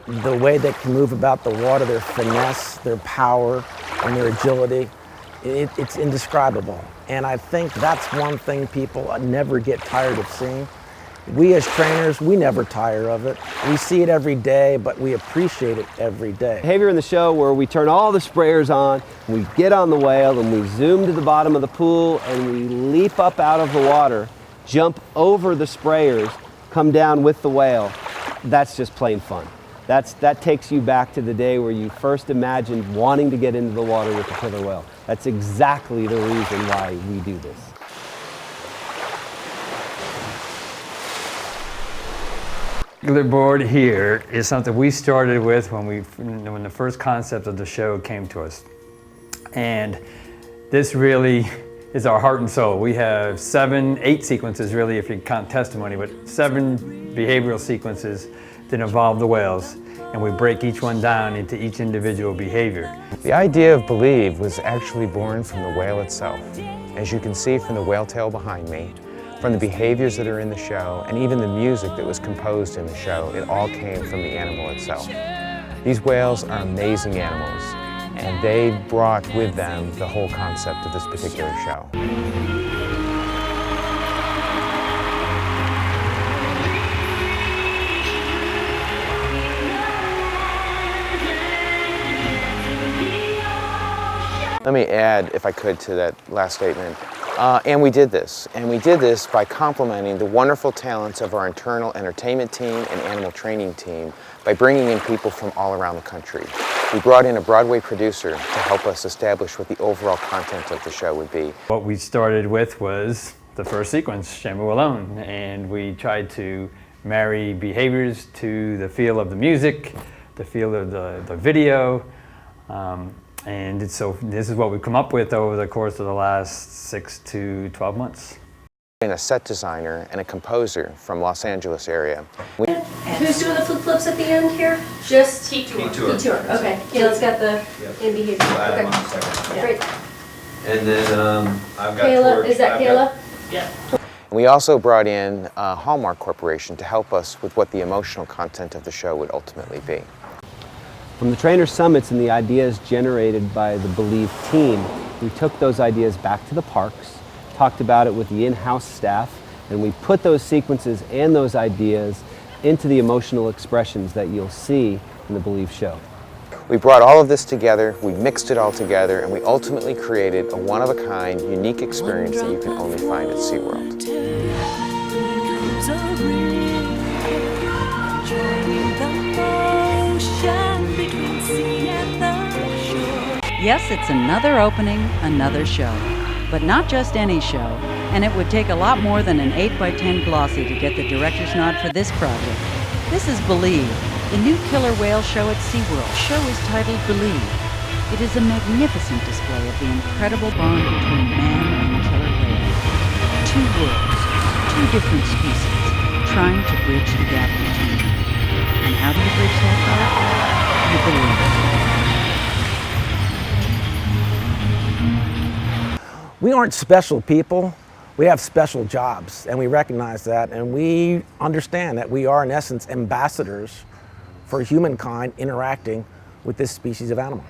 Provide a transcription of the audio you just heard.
the way they can move about the water, their finesse, their power, and their agility, it's indescribable. And I think that's one thing people never get tired of seeing. We as trainers, we never tire of it. We see it every day, but we appreciate it every day. Behavior in the show where we turn all the sprayers on, we get on the whale, and we zoom to the bottom of the pool, and we leap up out of the water, jump over the sprayers, come down with the whale. That's just plain fun. That takes you back to the day where you first imagined wanting to get into the water with the killer whale. That's exactly the reason why we do this. The board here is something we started with when the first concept of the show came to us. And this really is our heart and soul. We have 8 sequences really, if you count testimony, but 7 behavioral sequences that involve the whales. And we break each one down into each individual behavior. The idea of Believe was actually born from the whale itself. As you can see from the whale tail behind me, from the behaviors that are in the show, and even the music that was composed in the show, it all came from the animal itself. These whales are amazing animals, and they brought with them the whole concept of this particular show. Let me add, if I could, to that last statement. And we did this by complementing the wonderful talents of our internal entertainment team and animal training team by bringing in people from all around the country. We brought in a Broadway producer to help us establish what the overall content of the show would be. What we started with was the first sequence, Shamu Alone, and we tried to marry behaviors to the feel of the music, the feel of the video. And so this is what we've come up with over the course of the last 6 to 12 months. And a set designer and a composer from Los Angeles area. Who's doing the flip flips at the end here? Just T-Tour. T-Tour, okay. Kayla's got the in behavior. We'll add Okay. them on a second. Yeah. Great. And then I've got Kayla, Torch. is that Kayla? Yeah. We also brought in Hallmark Corporation to help us with what the emotional content of the show would ultimately be. From the trainer summits and the ideas generated by the Believe team, we took those ideas back to the parks, talked about it with the in-house staff, and we put those sequences and those ideas into the emotional expressions that you'll see in the Believe show. We brought all of this together, we mixed it all together, and we ultimately created a one-of-a-kind, unique experience that you can only find at SeaWorld. Yes, it's another opening, another show. But not just any show, and it would take a lot more than an 8x10 glossy to get the director's nod for this project. This is Believe, the new killer whale show at SeaWorld. The show is titled Believe. It is a magnificent display of the incredible bond between man and killer whale. 2 worlds, 2 different species, trying to bridge the gap between them. And how do you bridge that gap? You believe it. We aren't special people, we have special jobs, and we recognize that, and we understand that we are in essence ambassadors for humankind interacting with this species of animal.